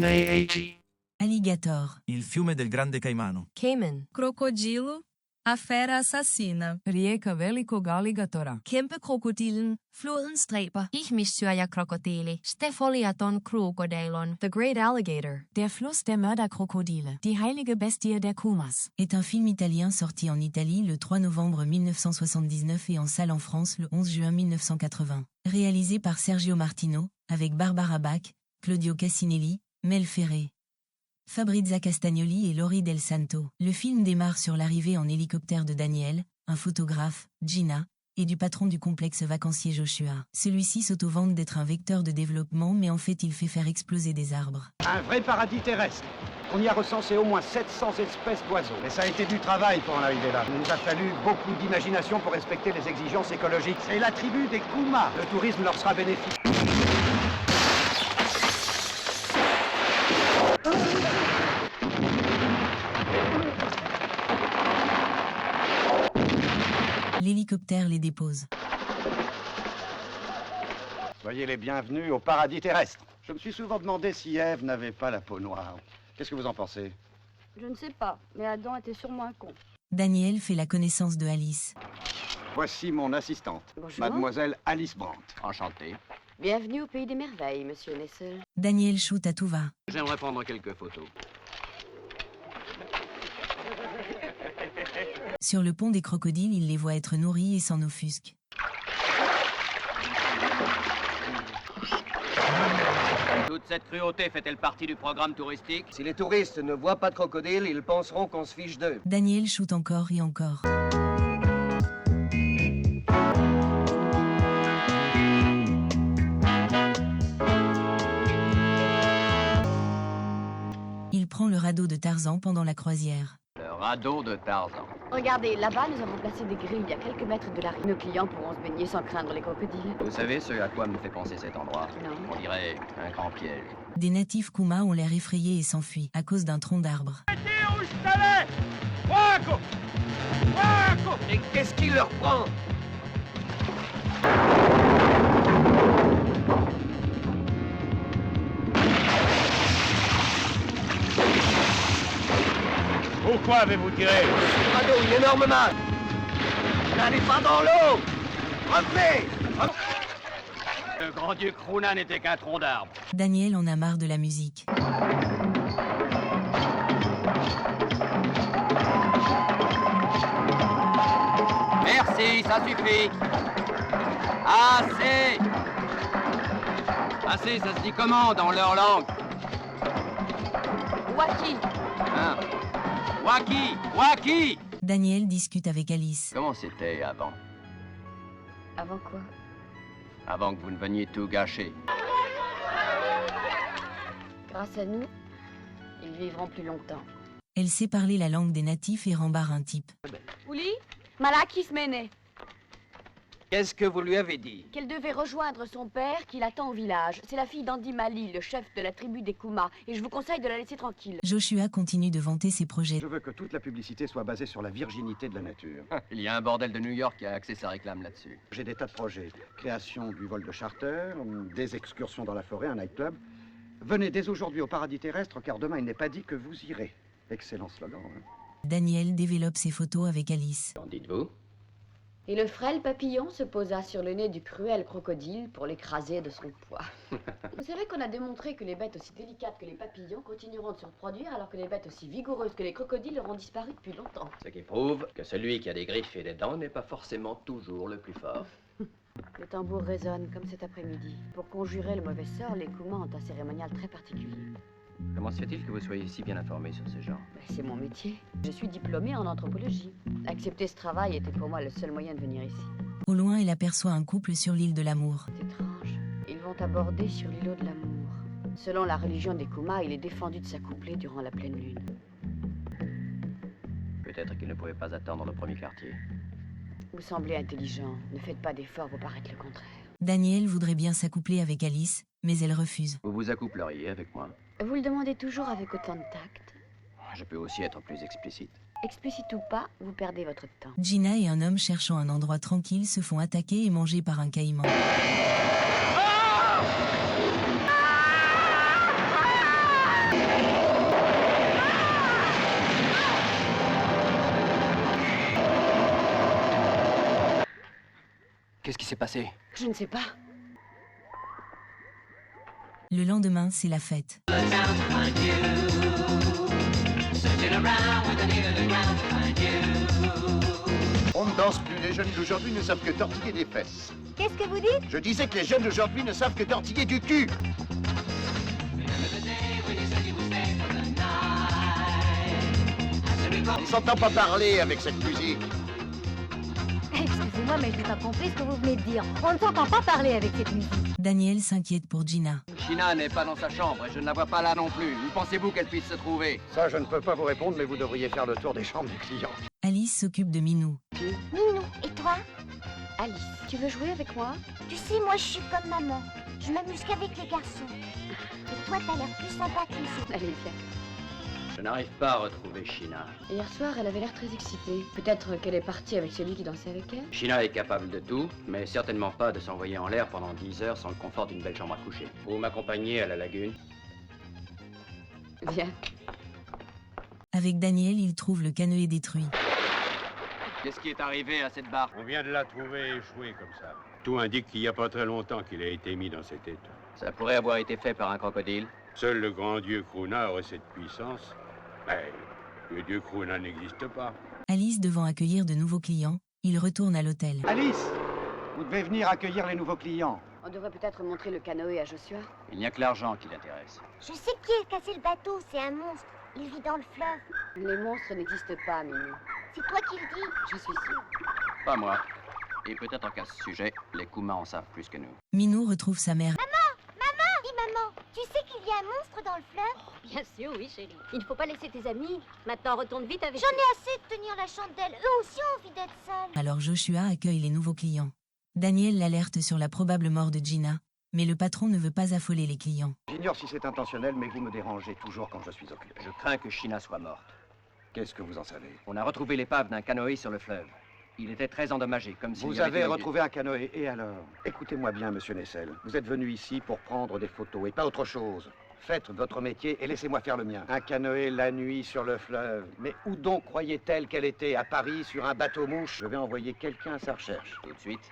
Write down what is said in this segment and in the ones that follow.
Fascinating. Alligator, Il fiume del Grande Caimano. Cayman, Crocodilo, a fera assassina. rijeka velikog aligatora. kæmpekrokodillen, flodens dræber, ihmissyrja-krokodili, Stepholiaton krokodilon, the great alligator. Der Fluss der Mörderkrokodile, die heilige Bestie der Kumas, est un film italien sorti en Italie le 3 novembre 1979 et en salle en France le 11 juin 1980. Réalisé par Sergio Martino, avec Barbara Bach, Claudio Cassinelli, Mel Ferré, Fabrizia Castagnoli et Lori Del Santo. Le film démarre sur l'arrivée en hélicoptère de Daniel, un photographe, Gina, et du patron du complexe vacancier Joshua. Celui-ci s'auto-vante d'être un vecteur de développement, mais en fait il fait faire exploser des arbres. Un vrai paradis terrestre. On y a recensé au moins 700 espèces d'oiseaux. Mais ça a été du travail pour en arriver là. Il nous a fallu beaucoup d'imagination pour respecter les exigences écologiques. C'est la tribu des Kumas. Le tourisme leur sera bénéfique. L'hélicoptère les dépose. Soyez les bienvenus au paradis terrestre. Je me suis souvent demandé si Ève n'avait pas la peau noire. Qu'est-ce que vous en pensez? Je ne sais pas, mais Adam était sûrement un con. Daniel fait la connaissance de Alice. Voici mon assistante, Bonjour. mademoiselle Alice Brandt. Enchanté. Bienvenue au pays des merveilles, monsieur Nessel. Daniel shoot à tout va. J'aimerais prendre quelques photos. Sur le pont des crocodiles, il les voit être nourris et s'en offusque. Toute cette cruauté fait-elle partie du programme touristique? Si les touristes ne voient pas de crocodiles, ils penseront qu'on se fiche d'eux. Daniel shoot encore et encore. Il prend le radeau de Tarzan pendant la croisière. Le radeau de Tarzan. Regardez, là-bas, nous avons placé des grilles à quelques mètres de la rive. Nos clients pourront se baigner sans craindre les crocodiles. Vous savez ce à quoi me fait penser cet endroit? Non. On dirait un grand piège. Des natifs Kuma ont l'air effrayés et s'enfuient à cause d'un tronc d'arbre. Et qu'est-ce qui leur prend? Pourquoi avez-vous tiré? Le radeau, une énorme masse. N'allez pas dans l'eau. Revenez. Le grand dieu Kruna n'était qu'un tronc d'arbre. Daniel en a marre de la musique. Merci, ça suffit. Assez. Assez, ça se dit comment dans leur langue? Waki, Hein? Waki! Waki! Daniel discute avec Alice. Comment c'était avant? avant quoi? Avant que vous ne veniez tout gâcher. Grâce à nous, ils vivront plus longtemps. Elle sait parler la langue des natifs et rembarre un type. Uli, Malakis Mene, Qu'est-ce que vous lui avez dit? qu'elle devait rejoindre son père qui l'attend au village. C'est la fille d'Andy Mali, le chef de la tribu des Kumas, et je vous conseille de la laisser tranquille. Joshua continue de vanter ses projets. Je veux que toute la publicité soit basée sur la virginité de la nature. Il y a un bordel de New York qui a axé sa réclame là-dessus. J'ai des tas de projets. Création du vol de charter, des excursions dans la forêt, un nightclub. Venez dès aujourd'hui au paradis terrestre, car demain il n'est pas dit que vous irez. Excellent slogan. Hein. Daniel développe ses photos avec Alice. Qu'en dites-vous? Et le frêle papillon se posa sur le nez du cruel crocodile pour l'écraser de son poids. C'est vrai qu'on a démontré que les bêtes aussi délicates que les papillons continueront de se reproduire alors que les bêtes aussi vigoureuses que les crocodiles auront disparu depuis longtemps. Ce qui prouve que celui qui a des griffes et des dents n'est pas forcément toujours le plus fort. Le tambour résonne comme cet après-midi. Pour conjurer le mauvais sort, les Kumas ont un cérémonial très particulier. Comment se fait-il que vous soyez si bien informé sur ce genre? C'est mon métier. Je suis diplômée en anthropologie. Accepter ce travail était pour moi le seul moyen de venir ici. Au loin, elle aperçoit un couple sur l'île de l'amour. C'est étrange. Ils vont aborder sur l'îlot de l'amour. Selon la religion des Kumas, il est défendu de s'accoupler durant la pleine lune. Peut-être qu'il ne pouvait pas attendre le premier quartier. Vous semblez intelligent. Ne faites pas d'efforts pour paraître le contraire. Daniel voudrait bien s'accoupler avec Alice, mais elle refuse. Vous vous accoupleriez avec moi? Vous le demandez toujours avec autant de tact. Je peux aussi être plus explicite. Explicite ou pas, vous perdez votre temps. Gina et un homme cherchant un endroit tranquille se font attaquer et manger par un caïman. s'est passé? Je ne sais pas. Le lendemain, c'est la fête. On ne danse plus, les jeunes d'aujourd'hui ne savent que tortiller des fesses. Qu'est-ce que vous dites? Je disais que les jeunes d'aujourd'hui ne savent que tortiller du cul. On ne s'entend pas parler avec cette musique. Excusez-moi, mais je n'ai pas compris ce que vous venez de dire. On ne s'entend pas parler avec cette musique. Daniel s'inquiète pour Gina. China n'est pas dans sa chambre et je ne la vois pas là non plus. Où pensez-vous qu'elle puisse se trouver? Ça, je ne peux pas vous répondre, mais vous devriez faire le tour des chambres du client. Alice s'occupe de Minou. Minou, et toi? Alice, tu veux jouer avec moi? Tu sais, moi je suis comme maman. Je m'amuse qu'avec les garçons. Et toi, t'as l'air plus sympa que les autres. Allez, viens. Je n'arrive pas à retrouver China. Hier soir, elle avait l'air très excitée. Peut-être qu'elle est partie avec celui qui dansait avec elle. China est capable de tout, mais certainement pas de s'envoyer en l'air pendant 10 heures sans le confort d'une belle chambre à coucher. Vous m'accompagnez à la lagune? Viens. Avec Daniel, il trouve le canoë détruit. Qu'est-ce qui est arrivé à cette barque? On vient de la trouver échouée comme ça. Tout indique qu'il n'y a pas très longtemps qu'il a été mis dans cet état. Ça pourrait avoir été fait par un crocodile. Seul le grand dieu Kruna aurait cette puissance. Mais le dieu Kruna n'existe pas. Alice devant accueillir de nouveaux clients, il retourne à l'hôtel. Alice, vous devez venir accueillir les nouveaux clients. On devrait peut-être montrer le canoë à Joshua. Il n'y a que l'argent qui l'intéresse. Je sais qui a cassé le bateau, c'est un monstre. Il vit dans le fleuve. Les monstres n'existent pas, Minou. C'est toi qui le dis. Je suis sûre. Pas moi. Et peut-être qu'à ce sujet, les Kuma en savent plus que nous. Minou retrouve sa mère. Dis maman, tu sais qu'il y a un monstre dans le fleuve? Bien sûr, oui, chérie. Il ne faut pas laisser tes amis. Maintenant, retourne vite avec J'en ai assez de tenir la chandelle. Eux aussi ont envie d'être seuls. Alors Joshua accueille les nouveaux clients. Daniel l'alerte sur la probable mort de Gina, mais le patron ne veut pas affoler les clients. J'ignore si c'est intentionnel, mais vous me dérangez toujours quand je suis occupé. Je crains que China soit morte. Qu'est-ce que vous en savez? On a retrouvé l'épave d'un canoë sur le fleuve. Il était très endommagé, comme si... Vous avez retrouvé un canoë, et alors? Écoutez-moi bien, monsieur Nessel. Vous êtes venu ici pour prendre des photos, et pas autre chose. Faites votre métier et laissez-moi faire le mien. Un canoë la nuit sur le fleuve. Mais où donc croyait-elle qu'elle était? À Paris, sur un bateau-mouche? Je vais envoyer quelqu'un à sa recherche. Tout de suite.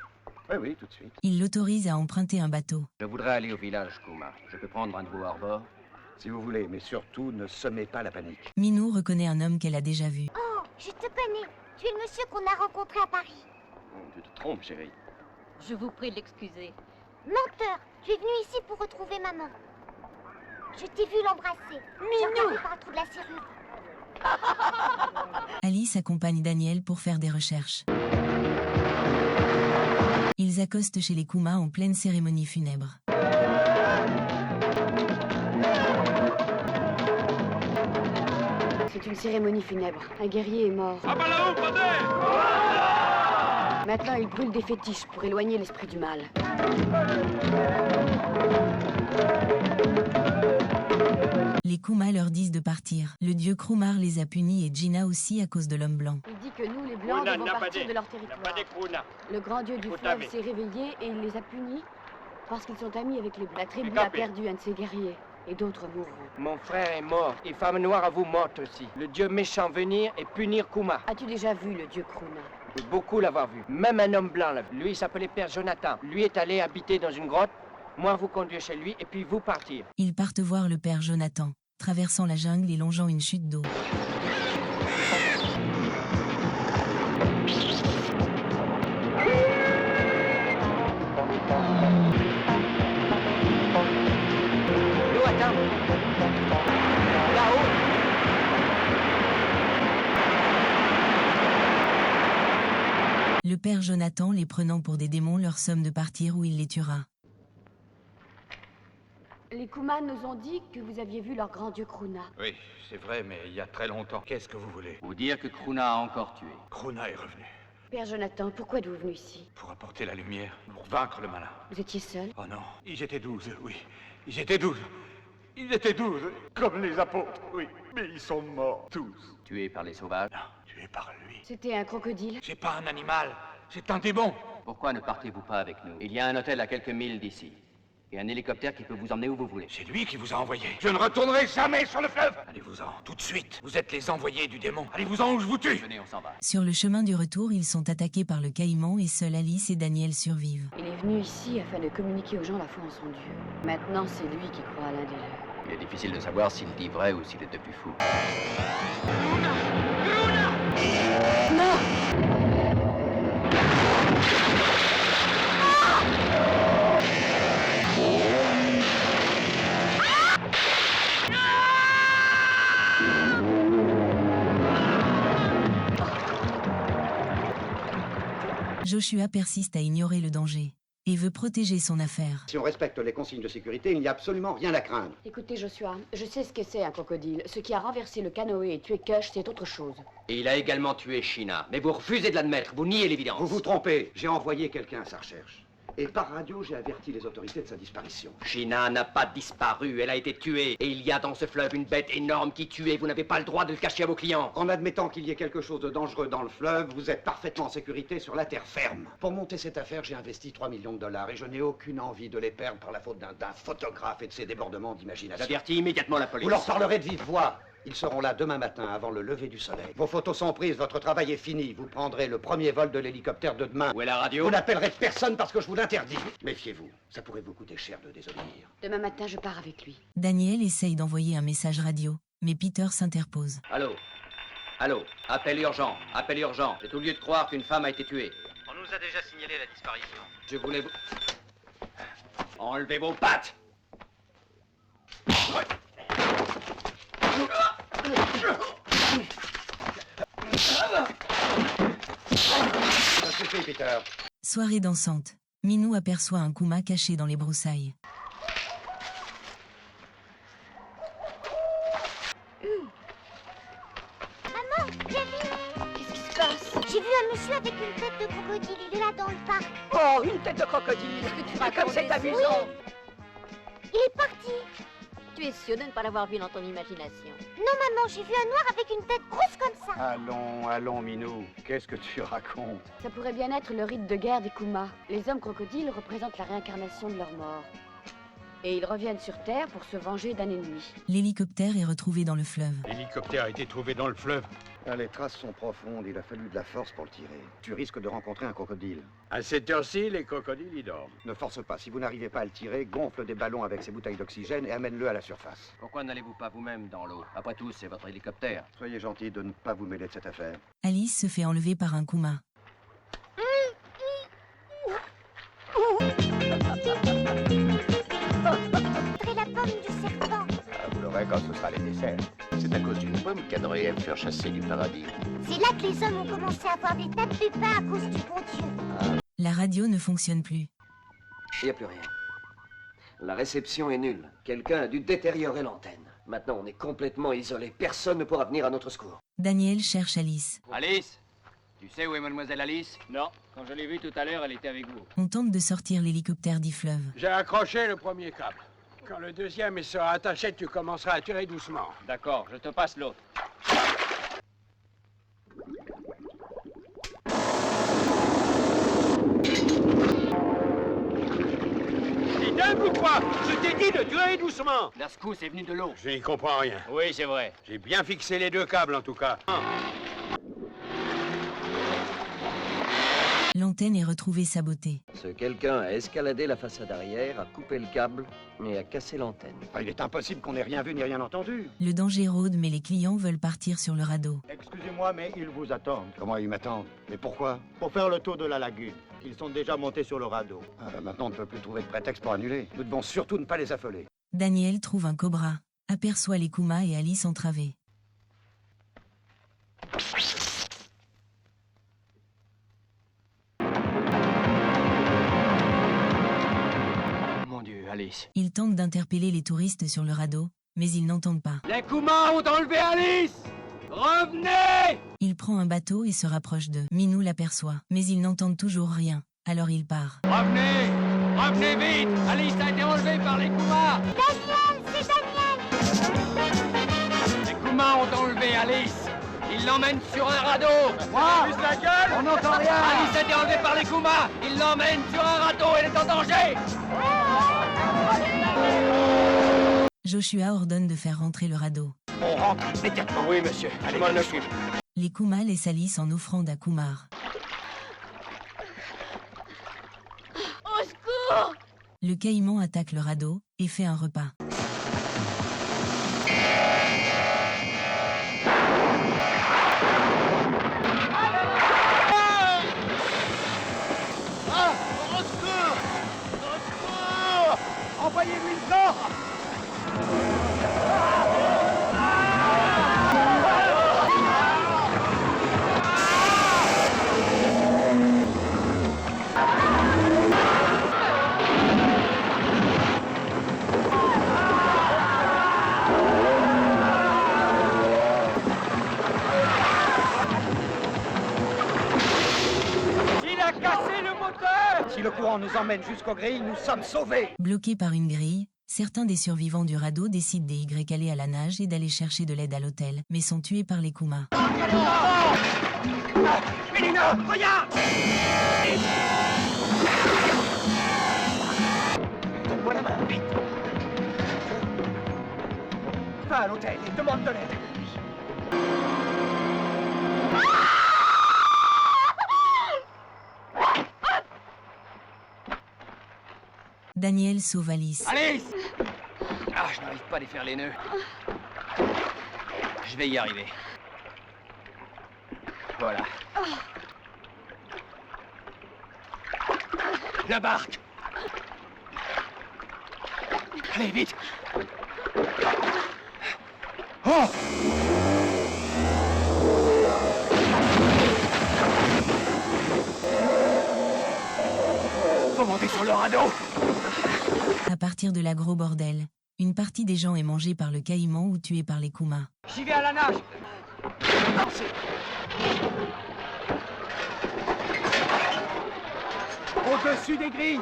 Oui, tout de suite. Il l'autorise à emprunter un bateau. Je voudrais aller au village, Kuma. Je peux prendre un de vos hors-bord? Si vous voulez, mais surtout, ne semez pas la panique. Minou reconnaît un homme qu'elle a déjà vu. Oh, je te connais. Tu es le monsieur qu'on a rencontré à Paris. Tu te trompes, chérie. Je vous prie de l'excuser. Menteur, tu es venu ici pour retrouver maman. Je t'ai vu l'embrasser. Minou par le trou de la serrure. Alice accompagne Daniel pour faire des recherches. Ils accostent chez les Kuma en pleine cérémonie funèbre. C'est une cérémonie funèbre. Un guerrier est mort. Maintenant, il brûle des fétiches pour éloigner l'esprit du mal. Les Kuma leur disent de partir. Le dieu Krumar les a punis et Gina aussi à cause de l'homme blanc. Il dit que nous, les Blancs, devons partir de leur territoire. Le grand dieu du fleuve s'est réveillé et il les a punis parce qu'ils sont amis avec les Blancs. La tribu a perdu un de ses guerriers et d'autres mourront. Mon frère est mort et Femme Noire a vous morte aussi. Le dieu méchant venir et punir Kuma. As-tu déjà vu le dieu Kruna? Je peux beaucoup l'avoir vu. Même un homme blanc l'a vu. Lui, il s'appelait Père Jonathan. Lui est allé habiter dans une grotte. Moi, vous conduire chez lui et puis vous partir. Ils partent voir le père Jonathan, traversant la jungle et longeant une chute d'eau. L'eau attend. Là-haut. Le père Jonathan, les prenant pour des démons, leur somme de partir où il les tuera. Les Kumas nous ont dit que vous aviez vu leur grand dieu Kruna. Oui, c'est vrai, mais il y a très longtemps. Qu'est-ce que vous voulez? Vous dire que Kruna a encore tué. Kruna est revenu. Père Jonathan, pourquoi êtes-vous venu ici? Pour apporter la lumière, pour vaincre le malin. Vous étiez seul? Oh non, ils étaient 12, oui. Ils étaient 12. Ils étaient 12, comme les apôtres, oui. Mais ils sont morts, tous. Tué par les sauvages. Non, tués par lui. C'était un crocodile? C'est pas un animal, c'est un démon. Pourquoi ne partez-vous pas avec nous? Il y a un hôtel à quelques milles d'ici. Et un hélicoptère qui peut vous emmener où vous voulez. C'est lui qui vous a envoyé. Je ne retournerai jamais sur le fleuve. Allez-vous-en, tout de suite. Vous êtes les envoyés du démon. Allez-vous-en ou je vous tue. Venez, on s'en va. Sur le chemin du retour, ils sont attaqués par le caïman et seuls Alice et Daniel survivent. Il est venu ici afin de communiquer aux gens la foi en son Dieu. Maintenant, c'est lui qui croit à l'un des leurs. Il est difficile de savoir s'il dit vrai ou s'il est depuis fou. Joshua persiste à ignorer le danger et veut protéger son affaire. Si on respecte les consignes de sécurité, il n'y a absolument rien à craindre. Écoutez, Joshua, je sais ce que c'est un crocodile. Ce qui a renversé le canoë et tué Kush, c'est autre chose. Et il a également tué Sheena. Mais vous refusez de l'admettre, vous niez l'évidence. Vous vous trompez. J'ai envoyé quelqu'un à sa recherche. Et par radio, j'ai averti les autorités de sa disparition. Sheena n'a pas disparu, elle a été tuée. Et il y a dans ce fleuve une bête énorme qui tue et vous n'avez pas le droit de le cacher à vos clients. En admettant qu'il y ait quelque chose de dangereux dans le fleuve, vous êtes parfaitement en sécurité sur la terre ferme. Pour monter cette affaire, j'ai investi 3 millions de dollars et je n'ai aucune envie de les perdre par la faute d'un photographe et de ses débordements d'imagination. J'avertis immédiatement la police. Vous leur parlerez de vive voix. Ils seront là demain matin, avant le lever du soleil. Vos photos sont prises, votre travail est fini. Vous prendrez le premier vol de l'hélicoptère de demain. Où est la radio? Vous n'appellerez personne parce que je vous l'interdis. Méfiez-vous, ça pourrait vous coûter cher de désobéir. Demain matin, je pars avec lui. Daniel essaye d'envoyer un message radio, mais Peter s'interpose. Allô? Allô? Appel urgent, appel urgent. J'ai tout lieu de croire qu'une femme a été tuée. On nous a déjà signalé la disparition. Je voulais vous... Enlevez vos pattes! Ça suffit, Peter. Soirée dansante. Minou aperçoit un Kuma caché dans les broussailles. Maman, j'ai vu... Qu'est-ce qui se passe? J'ai vu un monsieur avec une tête de crocodile. Il est là dans le parc. Oh, une tête de crocodile. Comme c'est amusant. Il est parti. Tu es sûr de ne pas l'avoir vu dans ton imagination? Non, maman, j'ai vu un noir avec une tête grosse comme ça. Allons, Minou. Qu'est-ce que tu racontes? Ça pourrait bien être le rite de guerre des Kumas. Les hommes crocodiles représentent la réincarnation de leur mort. Et ils reviennent sur Terre pour se venger d'un ennemi. L'hélicoptère est retrouvé dans le fleuve. L'hélicoptère a été trouvé dans le fleuve. Les traces sont profondes, il a fallu de la force pour le tirer. Tu risques de rencontrer un crocodile. À cette heure-ci, les crocodiles y dorment. Ne force pas, si vous n'arrivez pas à le tirer, gonfle des ballons avec ces bouteilles d'oxygène et amène-le à la surface. Pourquoi n'allez-vous pas vous-même dans l'eau? Après tout, c'est votre hélicoptère. Soyez gentil de ne pas vous mêler de cette affaire. Alice se fait enlever par un Kuma. Montrer la pomme du serpent. Vous l'aurez quand ce sera les desserts. C'est à cause d'une pomme qu'Adrien aime faire chasser du paradis. C'est là que les hommes ont commencé à avoir des tas de pépins à cause du bon Dieu. La radio ne fonctionne plus. Il n'y a plus rien. La réception est nulle. Quelqu'un a dû détériorer l'antenne. Maintenant, on est complètement isolé. Personne ne pourra venir à notre secours. Daniel cherche Alice. Alice? Tu sais où est mademoiselle Alice? Non, quand je l'ai vue tout à l'heure, elle était avec vous. On tente de sortir l'hélicoptère du fleuve. J'ai accroché le premier câble. Quand le deuxième sera attaché, tu commenceras à tirer doucement. D'accord, je te passe l'autre. T'es dingue ou quoi? Je t'ai dit de tirer doucement. La secousse est venue de l'eau. Je n'y comprends rien. Oui, c'est vrai. J'ai bien fixé les deux câbles en tout cas. L'antenne est retrouvée sabotée. Ce quelqu'un a escaladé la façade arrière, a coupé le câble et a cassé l'antenne. Il est impossible qu'on ait rien vu ni rien entendu. Le danger rôde, mais les clients veulent partir sur le radeau. Excusez-moi, mais ils vous attendent. Comment ils m'attendent? Mais pourquoi? Pour faire le tour de la lagune. Ils sont déjà montés sur le radeau. Maintenant, on ne peut plus trouver de prétexte pour annuler. Nous devons surtout ne pas les affoler. Daniel trouve un cobra, aperçoit les Kuma et Alice entravée. Mon Dieu, Alice. Ils tentent d'interpeller les touristes sur le radeau, mais ils n'entendent pas. Les Kumas ont enlevé Alice! Revenez! Il prend un bateau et se rapproche d'eux. Minou l'aperçoit, mais ils n'entendent toujours rien. Alors il part. Revenez! Revenez vite! Alice a été enlevée par les Kumas! Daniel, c'est Daniel! Les Kumas ont enlevé Alice! Ils l'emmènent sur un radeau! Quoi? La gueule! On n'entend rien! Alice a été enlevée par les Kumas! Ils l'emmènent sur un radeau! Elle est en danger! Joshua ordonne de faire rentrer le radeau. On rentre immédiatement. Oui, monsieur. Allez, m'en occupe. Les Kumas les salissent en offrande à Kumar. Au secours! Le caïman attaque le radeau et fait un repas. Au secours! Au secours! Envoyez-lui le corps! Il a cassé le moteur! Si le courant nous emmène jusqu'aux grilles, nous sommes sauvés! Bloqués par une grille, certains des survivants du radeau décident d'aller à la nage et d'aller chercher de l'aide à l'hôtel, mais sont tués par les Kumas. Mélina, regarde! Donne-moi la main, vite! Va à l'hôtel et demande de l'aide. Daniel sauve Alice. Alice! Ah, je n'arrive pas à défaire les nœuds. Je vais y arriver. Voilà. La barque! Allez, vite! Oh! Faut monter sur le radeau! À partir de la gros bordel, une partie des gens est mangée par le caïman ou tuée par les Kumas. J'y vais à la nage! Lancez. Au-dessus des grilles!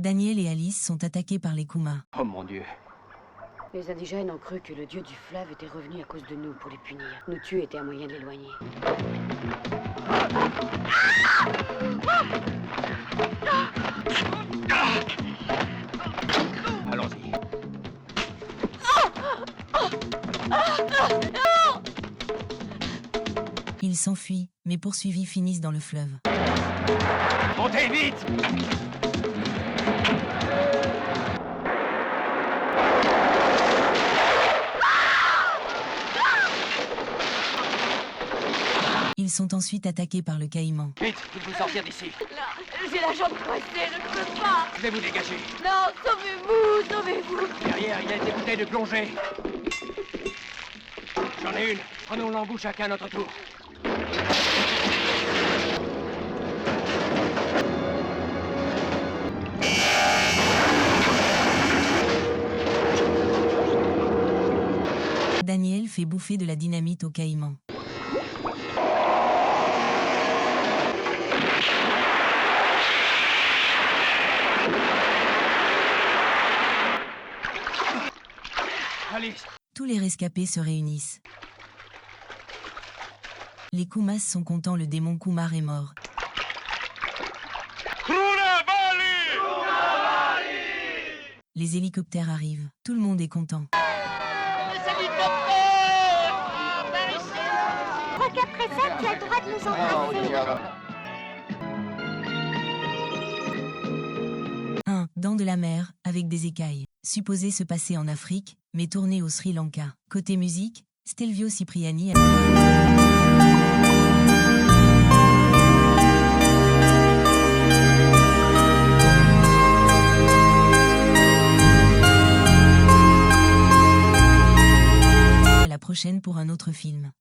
Daniel et Alice sont attaqués par les Kumas. Oh mon Dieu. Les indigènes ont cru que le dieu du fleuve était revenu à cause de nous pour les punir. Nous tuer était un moyen de l'éloigner. Allons-y. Ils s'enfuient, mais poursuivis finissent dans le fleuve. Montez vite! Ils sont ensuite attaqués par le caïman. Vite, il faut sortir d'ici. Non, j'ai la jambe coincée, je ne peux pas. Je vais vous dégager. Non, sauvez-vous, sauvez-vous. Derrière, il y a des bouteilles de plongée. J'en ai une. Prenons l'embout chacun à notre tour. Daniel fait bouffer de la dynamite au caïman. Alice. Tous les rescapés se réunissent. Les Kumas sont contents, le démon Kumar est mort. Les hélicoptères arrivent. Tout le monde est content. Crois qu'après ça, tu as le droit de nous embrasser. Dans de la mer, avec des écailles. Supposé se passer en Afrique, mais tourné au Sri Lanka. Côté musique, Stelvio Cipriani à la prochaine pour un autre film.